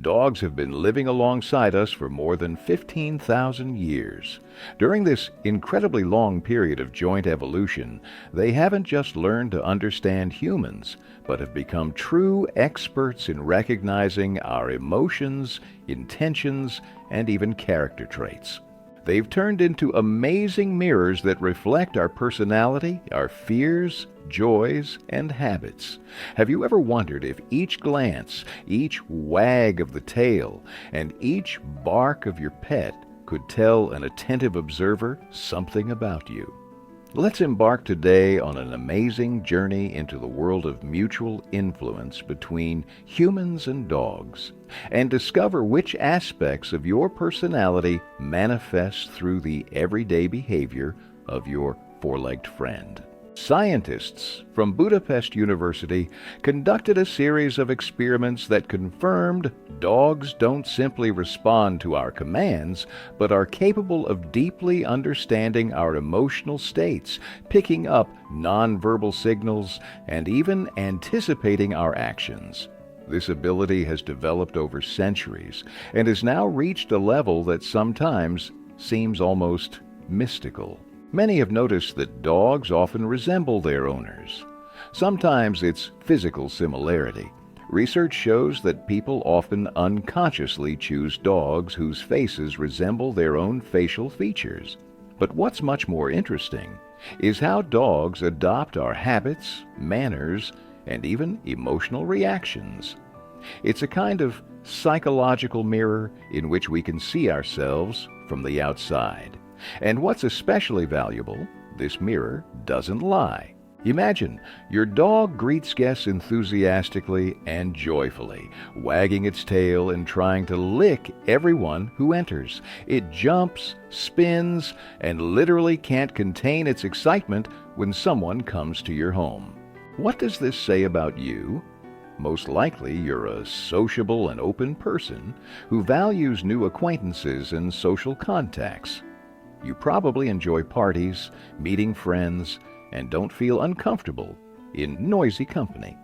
dogs have been living alongside us for more than 15,000 years. During this incredibly long period of joint evolution, they haven't just learned to understand humans, but have become true experts in recognizing our emotions, intentions, and even character traits. They've turned into amazing mirrors that reflect our personality, our fears, joys, and habits. Have you ever wondered if each glance, each wag of the tail, and each bark of your pet could tell an attentive observer something about you? Let's embark today on an amazing journey into the world of mutual influence between humans and dogs, and discover which aspects of your personality manifest through the everyday behavior of your four-legged friend. Scientists from Budapest University conducted a series of experiments that confirmed dogs don't simply respond to our commands, but are capable of deeply understanding our emotional states, picking up nonverbal signals, and even anticipating our actions. This ability has developed over centuries and has now reached a level that sometimes seems almost mystical. Many have noticed that dogs often resemble their owners. Sometimes it's physical similarity. Research shows that people often unconsciously choose dogs whose faces resemble their own facial features. But what's much more interesting is how dogs adopt our habits, manners, and even emotional reactions. It's a kind of psychological mirror in which we can see ourselves from the outside. And what's especially valuable, this mirror doesn't lie. Imagine your dog greets guests enthusiastically and joyfully, wagging its tail and trying to lick everyone who enters. It jumps, spins, and literally can't contain its excitement when someone comes to your home. What does this say about you? Most likely you're a sociable and open person who values new acquaintances and social contacts. You probably enjoy parties, meeting friends, and don't feel uncomfortable in noisy company.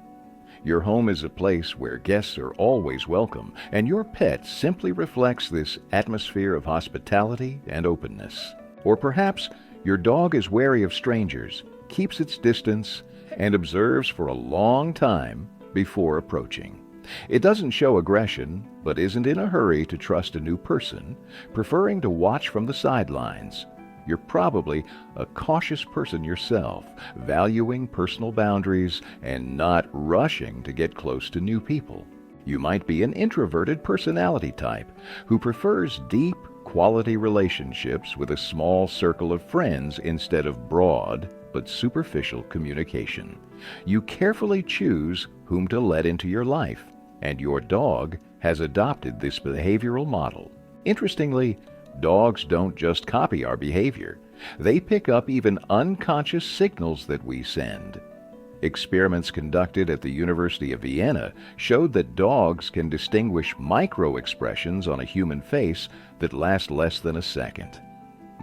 Your home is a place where guests are always welcome, and your pet simply reflects this atmosphere of hospitality and openness. Or perhaps your dog is wary of strangers, keeps its distance, and observes for a long time before approaching. It doesn't show aggression, but isn't in a hurry to trust a new person, preferring to watch from the sidelines. You're probably a cautious person yourself, valuing personal boundaries and not rushing to get close to new people. You might be an introverted personality type who prefers deep, quality relationships with a small circle of friends instead of broad but superficial communication. You carefully choose whom to let into your life, and your dog has adopted this behavioral model. Interestingly, dogs don't just copy our behavior. They pick up even unconscious signals that we send. Experiments conducted at the University of Vienna showed that dogs can distinguish micro-expressions on a human face that last less than a second.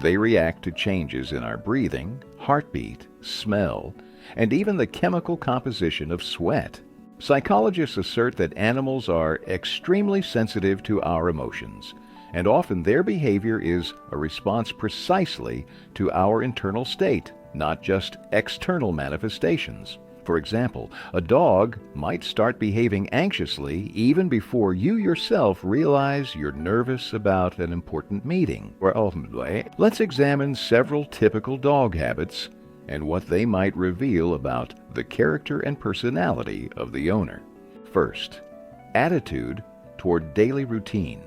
They react to changes in our breathing, heartbeat, smell, and even the chemical composition of sweat. Psychologists assert that animals are extremely sensitive to our emotions, and often their behavior is a response precisely to our internal state, not just external manifestations. For example, a dog might start behaving anxiously even before you yourself realize you're nervous about an important meeting. Let's examine several typical dog habits and what they might reveal about the character and personality of the owner. First, attitude toward daily routine.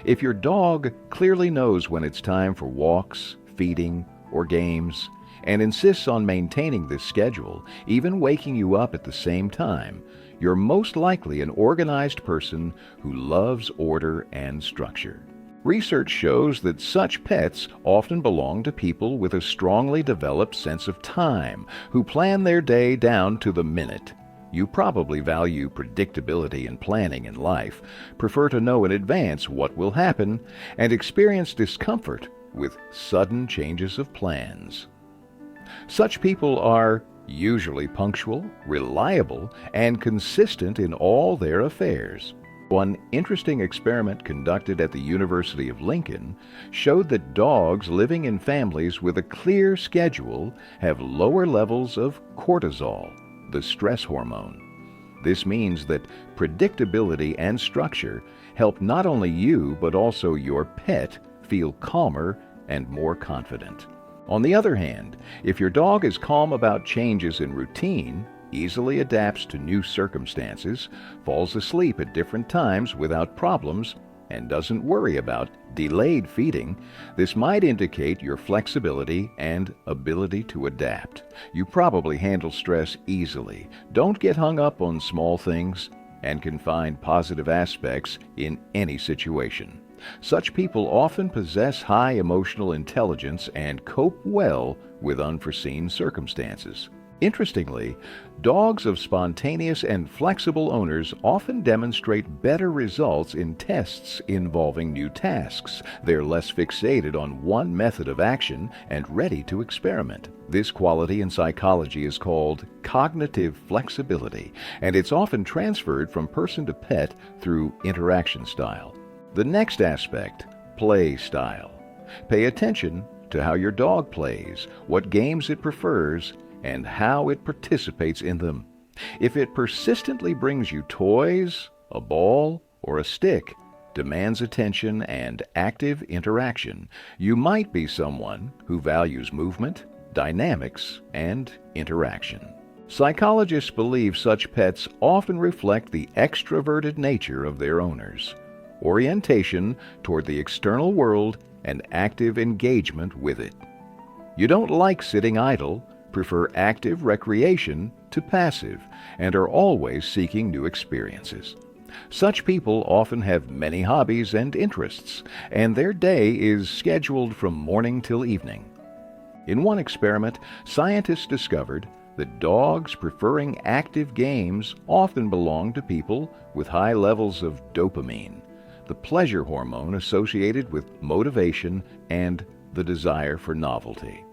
If your dog clearly knows when it's time for walks, feeding, or games, and insists on maintaining this schedule, even waking you up at the same time, you're most likely an organized person who loves order and structure. Research shows that such pets often belong to people with a strongly developed sense of time, who plan their day down to the minute. You probably value predictability and planning in life, prefer to know in advance what will happen, and experience discomfort with sudden changes of plans. Such people are usually punctual, reliable, and consistent in all their affairs. One interesting experiment conducted at the University of Lincoln showed that dogs living in families with a clear schedule have lower levels of cortisol, the stress hormone. This means that predictability and structure help not only you but also your pet feel calmer and more confident. On the other hand, if your dog is calm about changes in routine, easily adapts to new circumstances, falls asleep at different times without problems, and doesn't worry about delayed feeding, this might indicate your flexibility and ability to adapt. You probably handle stress easily, don't get hung up on small things, and can find positive aspects in any situation. Such people often possess high emotional intelligence and cope well with unforeseen circumstances. Interestingly, dogs of spontaneous and flexible owners often demonstrate better results in tests involving new tasks. They're less fixated on one method of action and ready to experiment. This quality in psychology is called cognitive flexibility, and it's often transferred from person to pet through interaction style. The next aspect, play style. Pay attention to how your dog plays, what games it prefers, and how it participates in them. If it persistently brings you toys, a ball, or a stick, demands attention and active interaction, you might be someone who values movement, dynamics, and interaction. Psychologists believe such pets often reflect the extroverted nature of their owners, orientation toward the external world, and active engagement with it. You don't like sitting idle, prefer active recreation to passive, and are always seeking new experiences. Such people often have many hobbies and interests, and their day is scheduled from morning till evening. In one experiment, scientists discovered that dogs preferring active games often belong to people with high levels of dopamine, the pleasure hormone associated with motivation and the desire for novelty.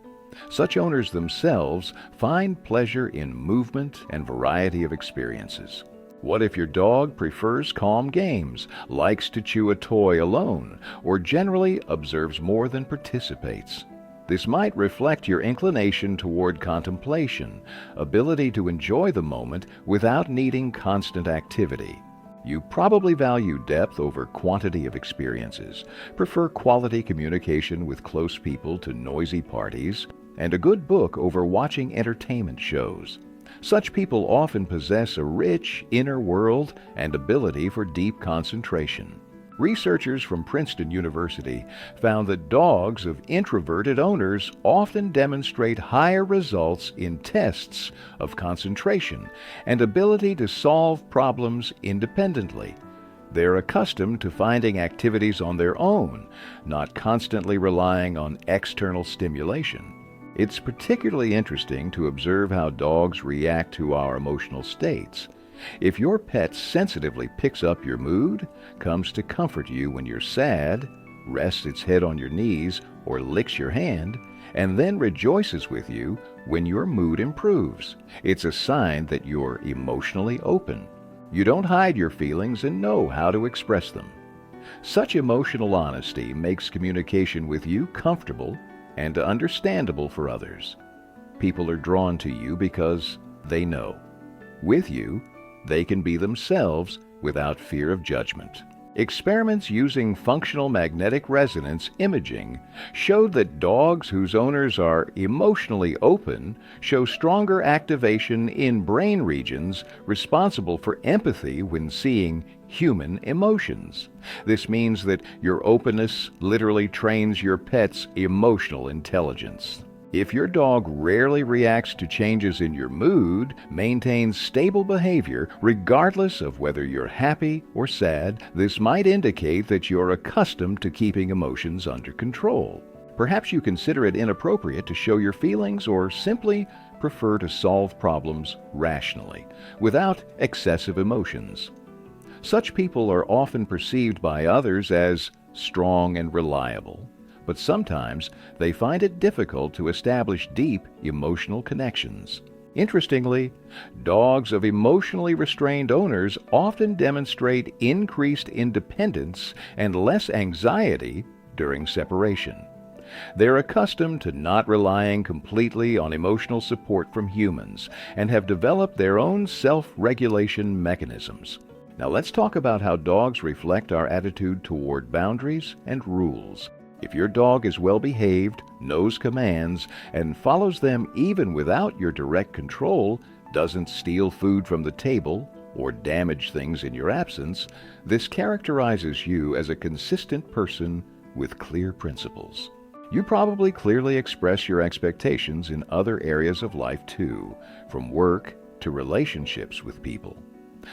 Such owners themselves find pleasure in movement and variety of experiences. What if your dog prefers calm games, likes to chew a toy alone, or generally observes more than participates? This might reflect your inclination toward contemplation, ability to enjoy the moment without needing constant activity. You probably value depth over quantity of experiences, prefer quality communication with close people to noisy parties, and a good book over watching entertainment shows. Such people often possess a rich inner world and ability for deep concentration. Researchers from Princeton University found that dogs of introverted owners often demonstrate higher results in tests of concentration and ability to solve problems independently. They're accustomed to finding activities on their own, not constantly relying on external stimulation. It's particularly interesting to observe how dogs react to our emotional states. If your pet sensitively picks up your mood, comes to comfort you when you're sad, rests its head on your knees or licks your hand, and then rejoices with you when your mood improves, it's a sign that you're emotionally open. You don't hide your feelings and know how to express them. Such emotional honesty makes communication with you comfortable and understandable for others. People are drawn to you because they know. With you, they can be themselves without fear of judgment. Experiments using functional magnetic resonance imaging showed that dogs whose owners are emotionally open show stronger activation in brain regions responsible for empathy when seeing human emotions. This means that your openness literally trains your pet's emotional intelligence. If your dog rarely reacts to changes in your mood, maintains stable behavior regardless of whether you're happy or sad, this might indicate that you're accustomed to keeping emotions under control. Perhaps you consider it inappropriate to show your feelings or simply prefer to solve problems rationally, without excessive emotions. Such people are often perceived by others as strong and reliable, but sometimes they find it difficult to establish deep emotional connections. Interestingly, dogs of emotionally restrained owners often demonstrate increased independence and less anxiety during separation. They're accustomed to not relying completely on emotional support from humans and have developed their own self-regulation mechanisms. Now let's talk about how dogs reflect our attitude toward boundaries and rules. If your dog is well behaved, knows commands, and follows them even without your direct control, doesn't steal food from the table, or damage things in your absence, this characterizes you as a consistent person with clear principles. You probably clearly express your expectations in other areas of life too, from work to relationships with people.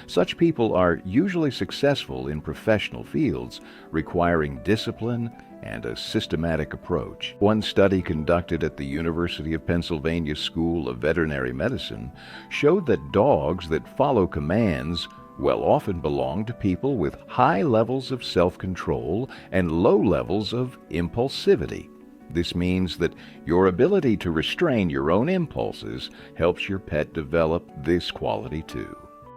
Such people are usually successful in professional fields requiring discipline and a systematic approach. One study conducted at the University of Pennsylvania School of Veterinary Medicine showed that dogs that follow commands often belong to people with high levels of self-control and low levels of impulsivity. This means that your ability to restrain your own impulses helps your pet develop this quality too.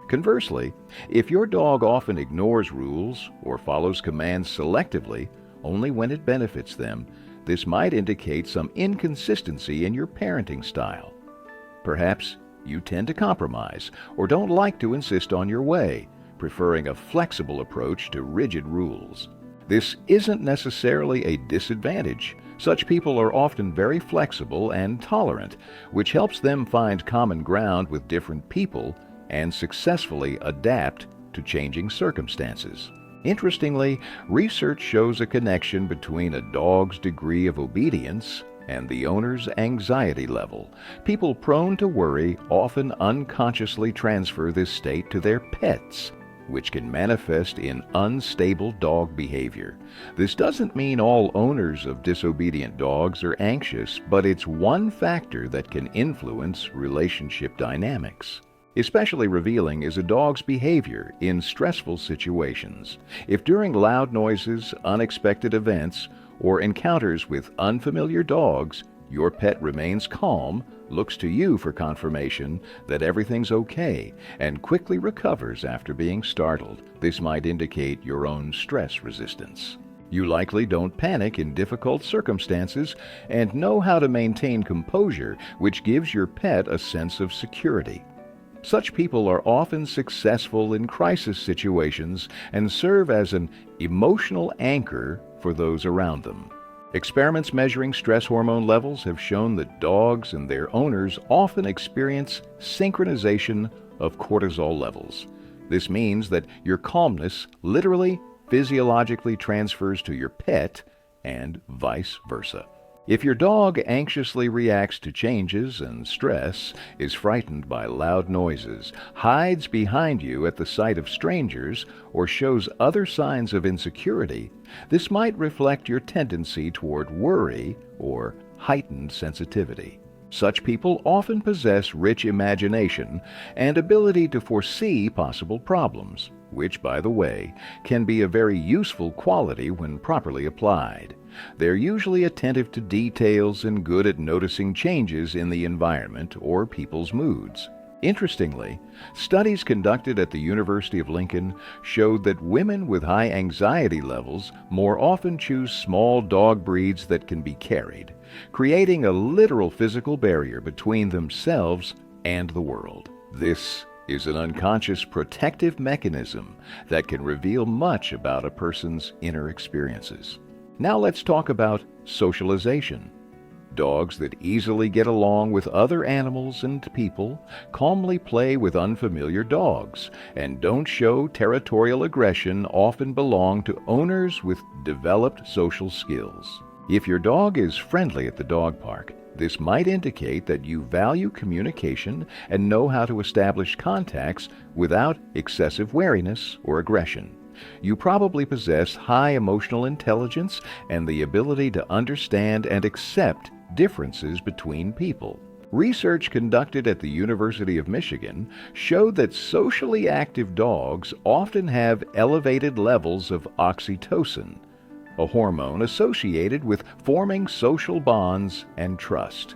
Conversely, if your dog often ignores rules or follows commands selectively only when it benefits them, this might indicate some inconsistency in your parenting style. Perhaps you tend to compromise or don't like to insist on your way, preferring a flexible approach to rigid rules. This isn't necessarily a disadvantage. Such people are often very flexible and tolerant, which helps them find common ground with different people and successfully adapt to changing circumstances. Interestingly, research shows a connection between a dog's degree of obedience and the owner's anxiety level. People prone to worry often unconsciously transfer this state to their pets, which can manifest in unstable dog behavior. This doesn't mean all owners of disobedient dogs are anxious, but it's one factor that can influence relationship dynamics. Especially revealing is a dog's behavior in stressful situations. If during loud noises, unexpected events, or encounters with unfamiliar dogs, your pet remains calm, looks to you for confirmation that everything's okay, and quickly recovers after being startled, this might indicate your own stress resistance. You likely don't panic in difficult circumstances and know how to maintain composure, which gives your pet a sense of security. Such people are often successful in crisis situations and serve as an emotional anchor for those around them. Experiments measuring stress hormone levels have shown that dogs and their owners often experience synchronization of cortisol levels. This means that your calmness literally physiologically transfers to your pet and vice versa. If your dog anxiously reacts to changes and stress, is frightened by loud noises, hides behind you at the sight of strangers, or shows other signs of insecurity, this might reflect your tendency toward worry or heightened sensitivity. Such people often possess rich imagination and ability to foresee possible problems, which, by the way, can be a very useful quality when properly applied. They're usually attentive to details and good at noticing changes in the environment or people's moods. Interestingly, studies conducted at the University of Lincoln showed that women with high anxiety levels more often choose small dog breeds that can be carried, creating a literal physical barrier between themselves and the world. This is an unconscious protective mechanism that can reveal much about a person's inner experiences. Now let's talk about socialization. Dogs that easily get along with other animals and people calmly play with unfamiliar dogs and don't show territorial aggression often belong to owners with developed social skills. If your dog is friendly at the dog park, this might indicate that you value communication and know how to establish contacts without excessive wariness or aggression. You probably possess high emotional intelligence and the ability to understand and accept differences between people. Research conducted at the University of Michigan showed that socially active dogs often have elevated levels of oxytocin, a hormone associated with forming social bonds and trust.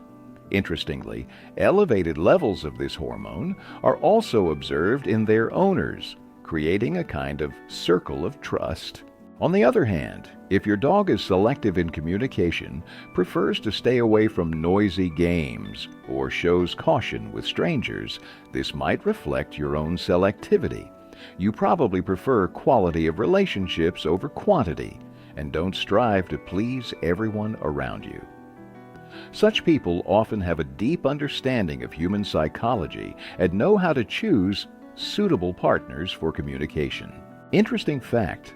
Interestingly, elevated levels of this hormone are also observed in their owners, creating a kind of circle of trust. On the other hand, if your dog is selective in communication, prefers to stay away from noisy games, or shows caution with strangers, this might reflect your own selectivity. You probably prefer quality of relationships over quantity, and don't strive to please everyone around you. Such people often have a deep understanding of human psychology and know how to choose suitable partners for communication. Interesting fact: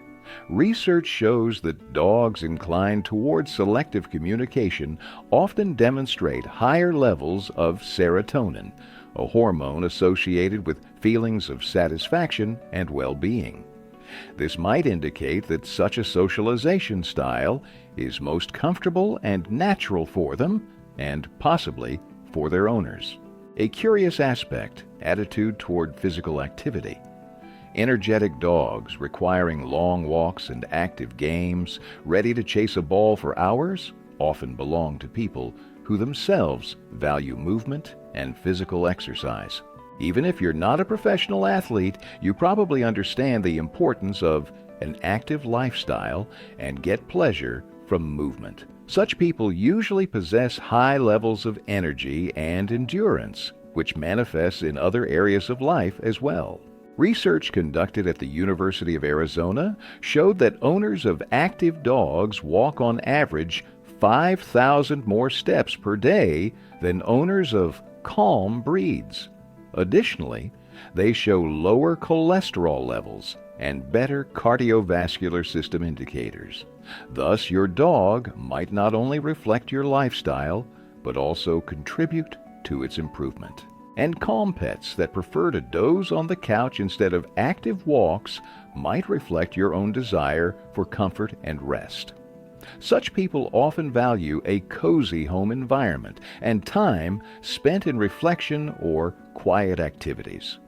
research shows that dogs inclined toward selective communication often demonstrate higher levels of serotonin, a hormone associated with feelings of satisfaction and well-being. This might indicate that such a socialization style is most comfortable and natural for them, and possibly for their owners. A curious aspect: attitude toward physical activity. Energetic dogs requiring long walks and active games, ready to chase a ball for hours, often belong to people who themselves value movement and physical exercise. Even if you're not a professional athlete, you probably understand the importance of an active lifestyle and get pleasure from movement. Such people usually possess high levels of energy and endurance, which manifests in other areas of life as well. Research conducted at the University of Arizona showed that owners of active dogs walk on average 5,000 more steps per day than owners of calm breeds. Additionally, they show lower cholesterol levels and better cardiovascular system indicators. Thus, your dog might not only reflect your lifestyle, but also contribute to its improvement. And calm pets that prefer to doze on the couch instead of active walks might reflect your own desire for comfort and rest. Such people often value a cozy home environment and time spent in reflection or quiet activities.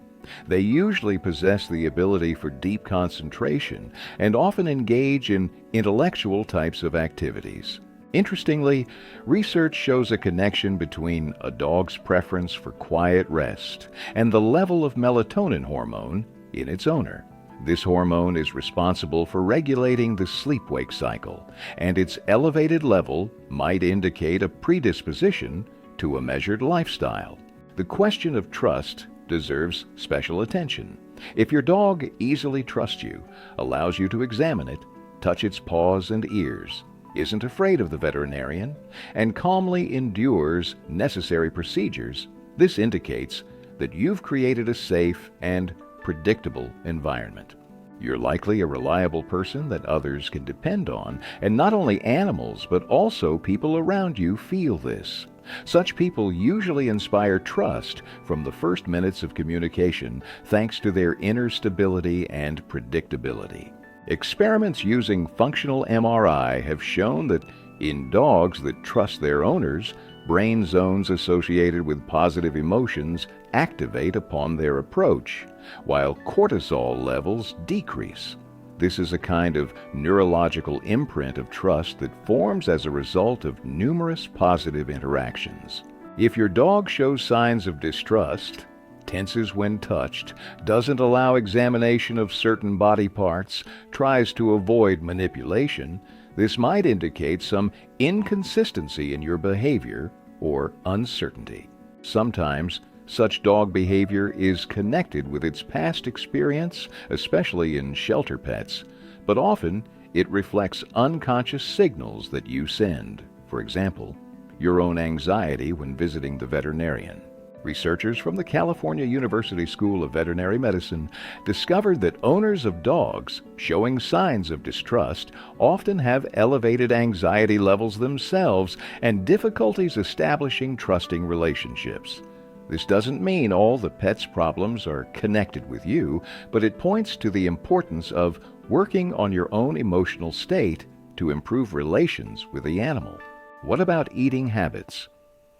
They usually possess the ability for deep concentration and often engage in intellectual types of activities. Interestingly, research shows a connection between a dog's preference for quiet rest and the level of melatonin hormone in its owner. This hormone is responsible for regulating the sleep-wake cycle, and its elevated level might indicate a predisposition to a measured lifestyle. The question of trust deserves special attention. If your dog easily trusts you, allows you to examine it, touch its paws and ears, isn't afraid of the veterinarian, and calmly endures necessary procedures, this indicates that you've created a safe and predictable environment. You're likely a reliable person that others can depend on, and not only animals, but also people around you feel this. Such people usually inspire trust from the first minutes of communication thanks to their inner stability and predictability. Experiments using functional MRI have shown that in dogs that trust their owners, brain zones associated with positive emotions activate upon their approach, while cortisol levels decrease. This is a kind of neurological imprint of trust that forms as a result of numerous positive interactions. If your dog shows signs of distrust, tenses when touched, doesn't allow examination of certain body parts, tries to avoid manipulation, this might indicate some inconsistency in your behavior or uncertainty. Sometimes, such dog behavior is connected with its past experience, especially in shelter pets, but often it reflects unconscious signals that you send. For example, your own anxiety when visiting the veterinarian. Researchers from the California University School of Veterinary Medicine discovered that owners of dogs showing signs of distrust often have elevated anxiety levels themselves and difficulties establishing trusting relationships. This doesn't mean all the pet's problems are connected with you, but it points to the importance of working on your own emotional state to improve relations with the animal. What about eating habits?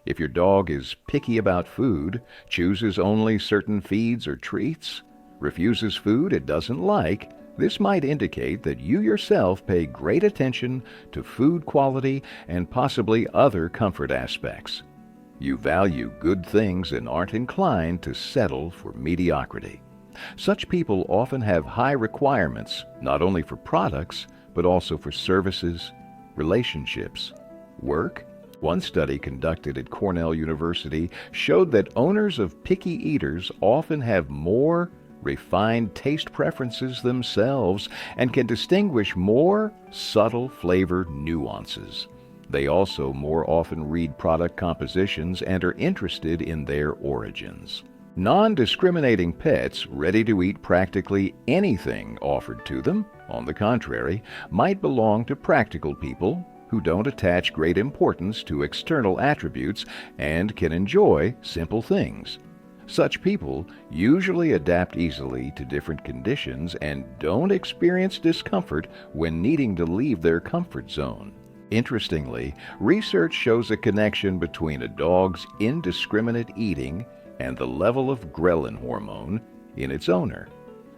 If your dog is picky about food, chooses only certain feeds or treats, refuses food it doesn't like, this might indicate that you yourself pay great attention to food quality and possibly other comfort aspects. You value good things and aren't inclined to settle for mediocrity. Such people often have high requirements, not only for products, but also for services, relationships, work. One study conducted at Cornell University showed that owners of picky eaters often have more refined taste preferences themselves and can distinguish more subtle flavor nuances. They also more often read product compositions and are interested in their origins. Non-discriminating pets, ready to eat practically anything offered to them, on the contrary, might belong to practical people who don't attach great importance to external attributes and can enjoy simple things. Such people usually adapt easily to different conditions and don't experience discomfort when needing to leave their comfort zone. Interestingly, research shows a connection between a dog's indiscriminate eating and the level of ghrelin hormone in its owner.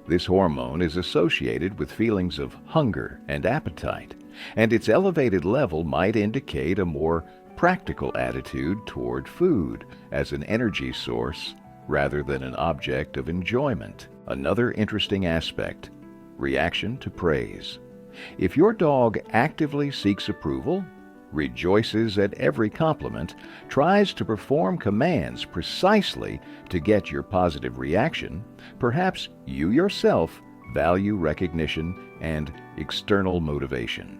This hormone is associated with feelings of hunger and appetite, and its elevated level might indicate a more practical attitude toward food as an energy source rather than an object of enjoyment. Another interesting aspect: reaction to praise. If your dog actively seeks approval, rejoices at every compliment, tries to perform commands precisely to get your positive reaction, perhaps you yourself value recognition and external motivation.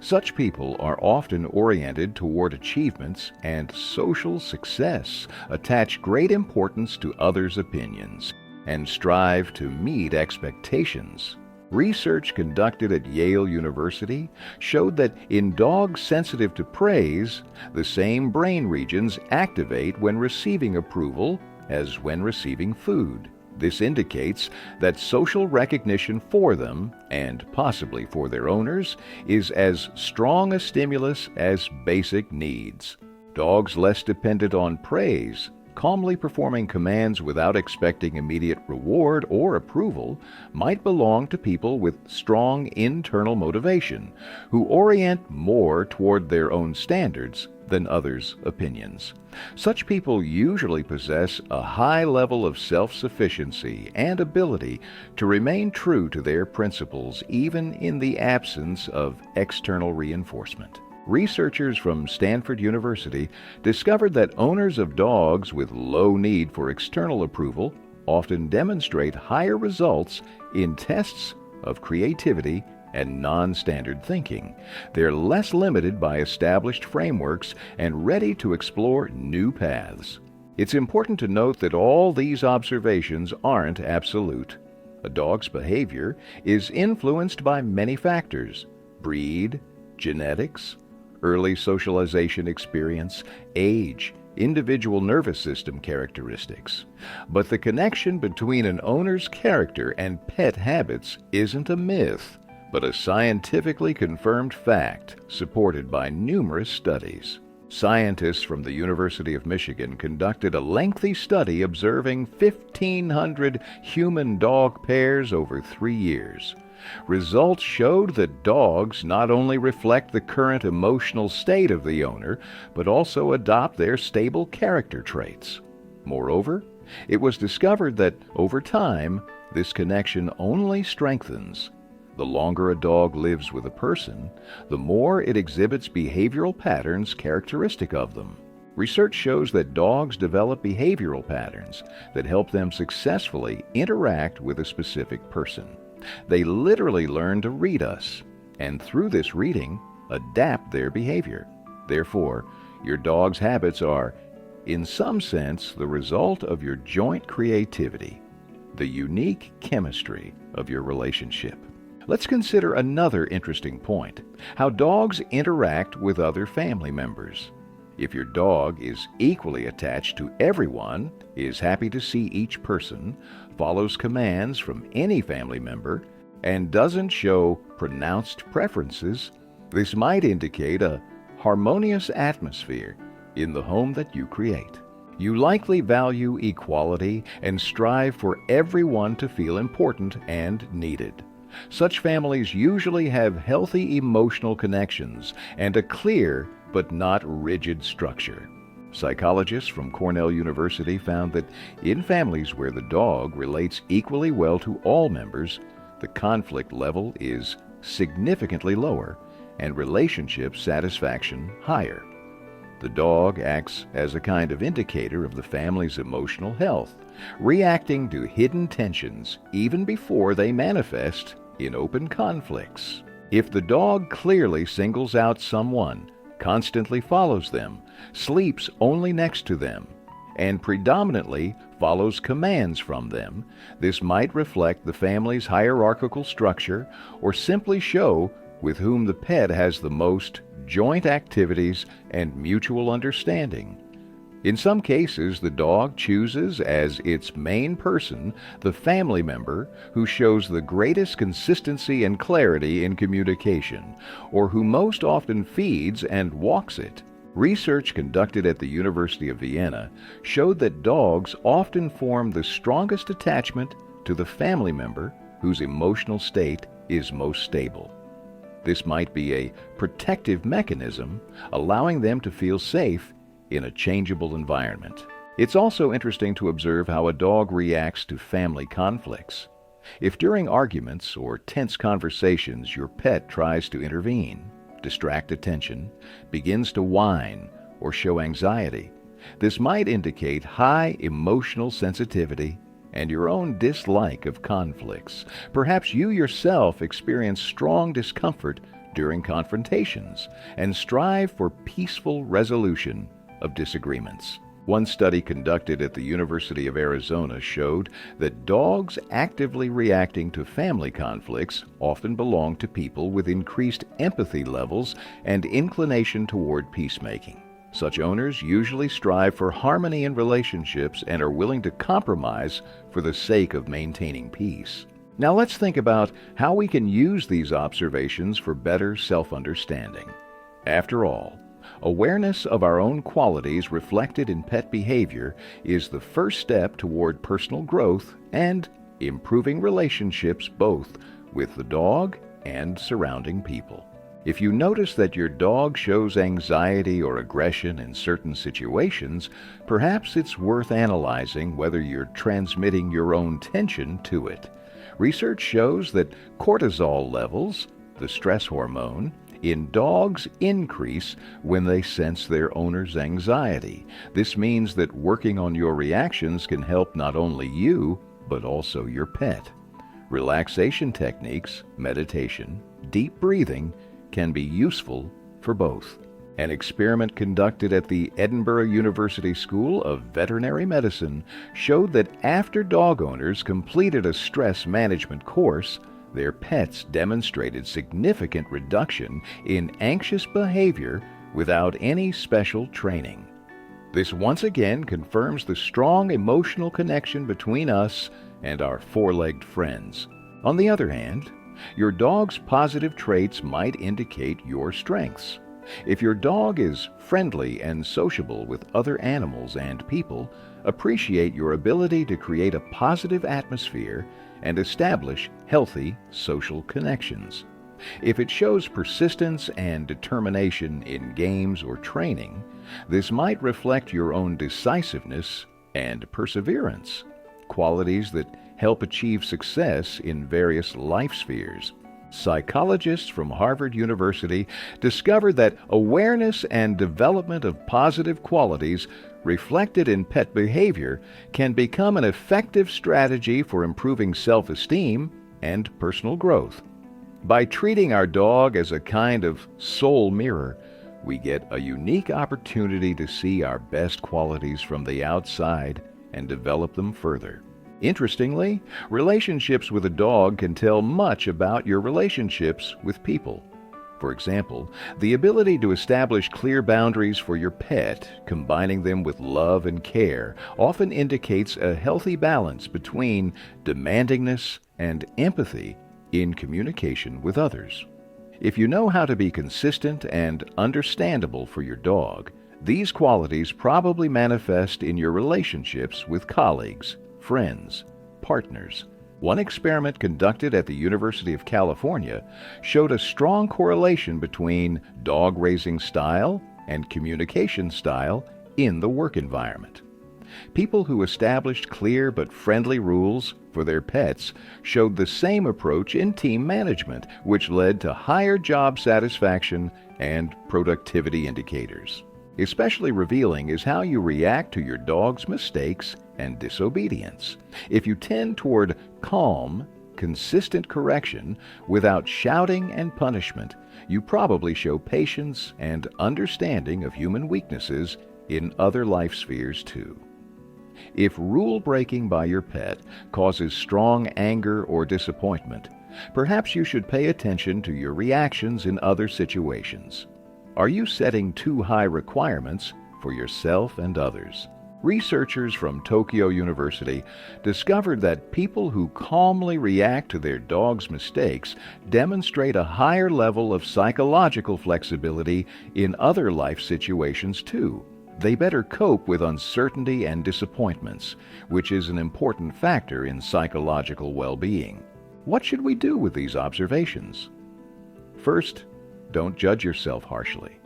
Such people are often oriented toward achievements and social success, attach great importance to others' opinions, and strive to meet expectations. Research conducted at Yale University showed that in dogs sensitive to praise, the same brain regions activate when receiving approval as when receiving food. This indicates that social recognition for them, and possibly for their owners, is as strong a stimulus as basic needs. Dogs less dependent on praise, calmly performing commands without expecting immediate reward or approval, might belong to people with strong internal motivation, who orient more toward their own standards than others' opinions. Such people usually possess a high level of self-sufficiency and ability to remain true to their principles even in the absence of external reinforcement. Researchers from Stanford University discovered that owners of dogs with low need for external approval often demonstrate higher results in tests of creativity and non-standard thinking. They're less limited by established frameworks and ready to explore new paths. It's important to note that all these observations aren't absolute. A dog's behavior is influenced by many factors: breed, genetics, early socialization experience, age, individual nervous system characteristics. But the connection between an owner's character and pet habits isn't a myth, but a scientifically confirmed fact supported by numerous studies. Scientists from the University of Michigan conducted a lengthy study observing 1,500 human-dog pairs over 3 years. Results showed that dogs not only reflect the current emotional state of the owner, but also adopt their stable character traits. Moreover, it was discovered that over time, this connection only strengthens. The longer a dog lives with a person, the more it exhibits behavioral patterns characteristic of them. Research shows that dogs develop behavioral patterns that help them successfully interact with a specific person. They literally learn to read us, and through this reading, adapt their behavior. Therefore, your dog's habits are, in some sense, the result of your joint creativity, the unique chemistry of your relationship. Let's consider another interesting point: how dogs interact with other family members. If your dog is equally attached to everyone, is happy to see each person, follows commands from any family member, and doesn't show pronounced preferences, this might indicate a harmonious atmosphere in the home that you create. You likely value equality and strive for everyone to feel important and needed. Such families usually have healthy emotional connections and a clear but not rigid structure. Psychologists from Cornell University found that in families where the dog relates equally well to all members, the conflict level is significantly lower and relationship satisfaction higher. The dog acts as a kind of indicator of the family's emotional health, reacting to hidden tensions even before they manifest in open conflicts. If the dog clearly singles out someone, constantly follows them, sleeps only next to them, and predominantly follows commands from them, this might reflect the family's hierarchical structure or simply show with whom the pet has the most joint activities and mutual understanding. In some cases, the dog chooses as its main person the family member who shows the greatest consistency and clarity in communication, or who most often feeds and walks it. Research conducted at the University of Vienna showed that dogs often form the strongest attachment to the family member whose emotional state is most stable. This might be a protective mechanism, allowing them to feel safe in a changeable environment. It's also interesting to observe how a dog reacts to family conflicts. If during arguments or tense conversations your pet tries to intervene, distract attention, begins to whine, or show anxiety, this might indicate high emotional sensitivity and your own dislike of conflicts. Perhaps you yourself experience strong discomfort during confrontations and strive for peaceful resolution of disagreements. One study conducted at the University of Arizona showed that dogs actively reacting to family conflicts often belong to people with increased empathy levels and inclination toward peacemaking. Such owners usually strive for harmony in relationships and are willing to compromise for the sake of maintaining peace. Now let's think about how we can use these observations for better self-understanding. After all, awareness of our own qualities reflected in pet behavior is the first step toward personal growth and improving relationships both with the dog and surrounding people. If you notice that your dog shows anxiety or aggression in certain situations, perhaps it's worth analyzing whether you're transmitting your own tension to it. Research shows that cortisol levels, the stress hormone, in dogs increase when they sense their owner's anxiety. This means that working on your reactions can help not only you, but also your pet. Relaxation techniques, meditation, deep breathing can be useful for both. An experiment conducted at the Edinburgh University School of Veterinary Medicine showed that after dog owners completed a stress management course, their pets demonstrated significant reduction in anxious behavior without any special training. This once again confirms the strong emotional connection between us and our four-legged friends. On the other hand, your dog's positive traits might indicate your strengths. If your dog is friendly and sociable with other animals and people, appreciate your ability to create a positive atmosphere and establish healthy social connections. If it shows persistence and determination in games or training, this might reflect your own decisiveness and perseverance, qualities that help achieve success in various life spheres. Psychologists from Harvard University discovered that awareness and development of positive qualities reflected in pet behavior can become an effective strategy for improving self-esteem and personal growth. By treating our dog as a kind of soul mirror, we get a unique opportunity to see our best qualities from the outside and develop them further. Interestingly, relationships with a dog can tell much about your relationships with people. For example, the ability to establish clear boundaries for your pet, combining them with love and care, often indicates a healthy balance between demandingness and empathy in communication with others. If you know how to be consistent and understandable for your dog, these qualities probably manifest in your relationships with colleagues, friends, partners. One experiment conducted at the University of California showed a strong correlation between dog raising style and communication style in the work environment. People who established clear but friendly rules for their pets showed the same approach in team management, which led to higher job satisfaction and productivity indicators. Especially revealing is how you react to your dog's mistakes and disobedience. If you tend toward calm, consistent correction without shouting and punishment, you probably show patience and understanding of human weaknesses in other life spheres too. If rule breaking by your pet causes strong anger or disappointment, perhaps you should pay attention to your reactions in other situations. Are you setting too high requirements for yourself and others? Researchers from Tokyo University discovered that people who calmly react to their dog's mistakes demonstrate a higher level of psychological flexibility in other life situations too. They better cope with uncertainty and disappointments, which is an important factor in psychological well-being. What should we do with these observations? First, don't judge yourself harshly.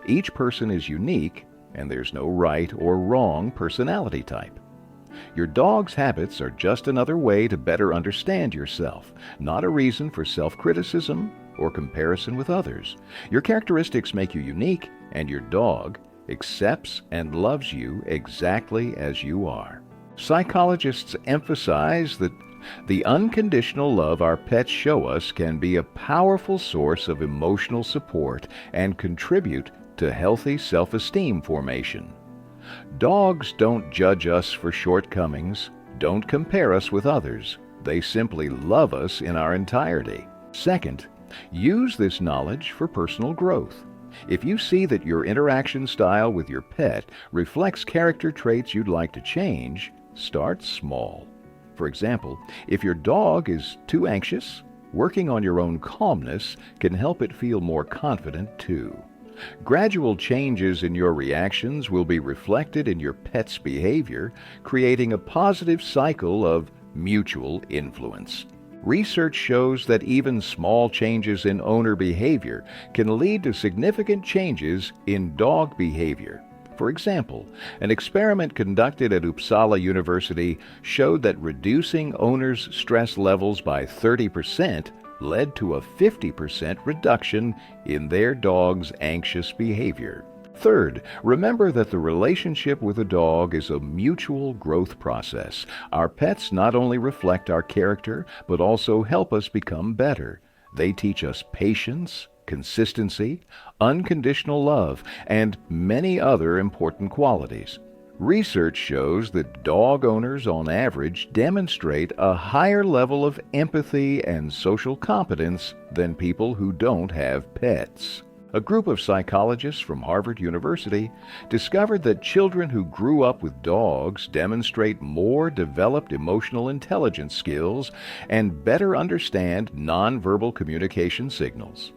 Each person is unique, and there's no right or wrong personality type. Your dog's habits are just another way to better understand yourself, not a reason for self-criticism or comparison with others. Your characteristics make you unique, and your dog accepts and loves you exactly as you are. Psychologists emphasize that the unconditional love our pets show us can be a powerful source of emotional support and contribute to healthy self-esteem formation. Dogs don't judge us for shortcomings, don't compare us with others. They simply love us in our entirety. Second, use this knowledge for personal growth. If you see that your interaction style with your pet reflects character traits you'd like to change, start small. For example, if your dog is too anxious, working on your own calmness can help it feel more confident too. Gradual changes in your reactions will be reflected in your pet's behavior, creating a positive cycle of mutual influence. Research shows that even small changes in owner behavior can lead to significant changes in dog behavior. For example, an experiment conducted at Uppsala University showed that reducing owners' stress levels by 30% led to a 50% reduction in their dog's anxious behavior. Third, remember that the relationship with a dog is a mutual growth process. Our pets not only reflect our character, but also help us become better. They teach us patience, consistency, unconditional love, and many other important qualities. Research shows that dog owners on average demonstrate a higher level of empathy and social competence than people who don't have pets. A group of psychologists from Harvard University discovered that children who grew up with dogs demonstrate more developed emotional intelligence skills and better understand nonverbal communication signals.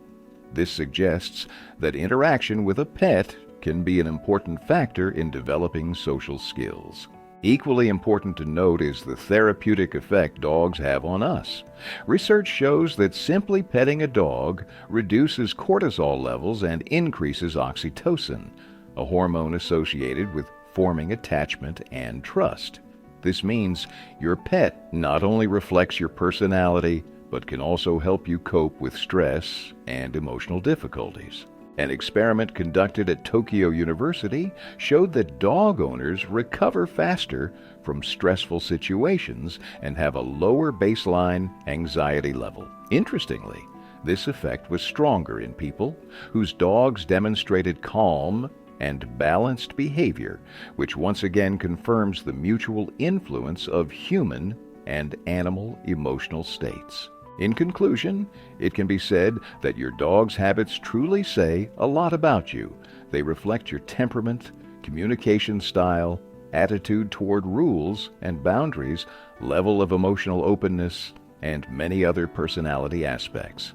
This suggests that interaction with a pet can be an important factor in developing social skills. Equally important to note is the therapeutic effect dogs have on us. Research shows that simply petting a dog reduces cortisol levels and increases oxytocin, a hormone associated with forming attachment and trust. This means your pet not only reflects your personality, but can also help you cope with stress and emotional difficulties. An experiment conducted at Tokyo University showed that dog owners recover faster from stressful situations and have a lower baseline anxiety level. Interestingly, this effect was stronger in people whose dogs demonstrated calm and balanced behavior, which once again confirms the mutual influence of human and animal emotional states. In conclusion, it can be said that your dog's habits truly say a lot about you. They reflect your temperament, communication style, attitude toward rules and boundaries, level of emotional openness, and many other personality aspects.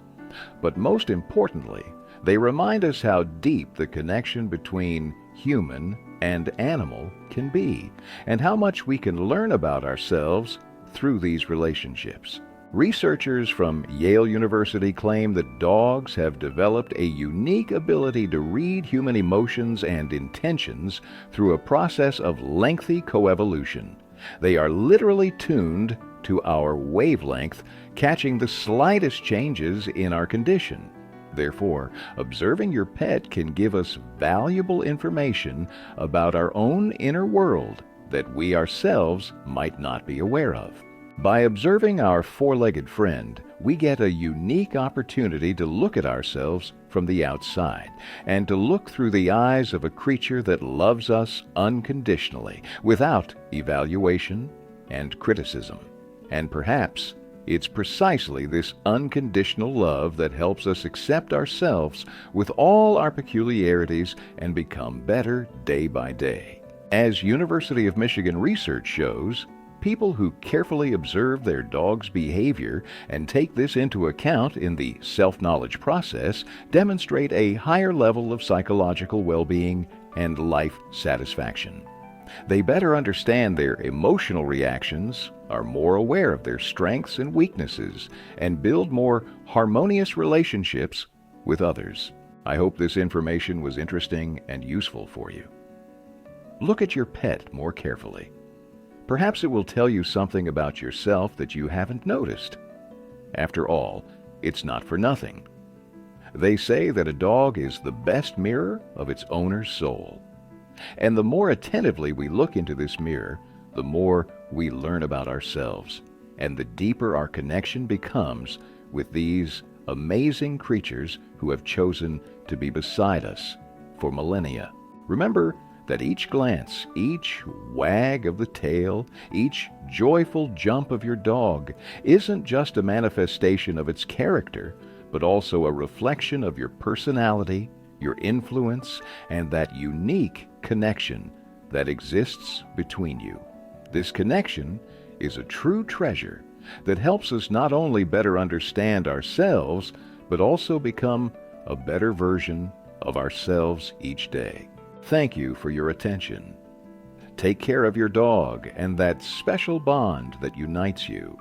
But most importantly, they remind us how deep the connection between human and animal can be, and how much we can learn about ourselves through these relationships. Researchers from Yale University claim that dogs have developed a unique ability to read human emotions and intentions through a process of lengthy coevolution. They are literally tuned to our wavelength, catching the slightest changes in our condition. Therefore, observing your pet can give us valuable information about our own inner world that we ourselves might not be aware of. By observing our four-legged friend, we get a unique opportunity to look at ourselves from the outside and to look through the eyes of a creature that loves us unconditionally, without evaluation and criticism. And perhaps it's precisely this unconditional love that helps us accept ourselves with all our peculiarities and become better day by day. As University of Michigan research shows, people who carefully observe their dog's behavior and take this into account in the self-knowledge process demonstrate a higher level of psychological well-being and life satisfaction. They better understand their emotional reactions, are more aware of their strengths and weaknesses, and build more harmonious relationships with others. I hope this information was interesting and useful for you. Look at your pet more carefully. Perhaps it will tell you something about yourself that you haven't noticed. After all, it's not for nothing. They say that a dog is the best mirror of its owner's soul. And the more attentively we look into this mirror, the more we learn about ourselves, and the deeper our connection becomes with these amazing creatures who have chosen to be beside us for millennia. Remember that each glance, each wag of the tail, each joyful jump of your dog isn't just a manifestation of its character, but also a reflection of your personality, your influence, and that unique connection that exists between you. This connection is a true treasure that helps us not only better understand ourselves, but also become a better version of ourselves each day. Thank you for your attention. Take care of your dog and that special bond that unites you.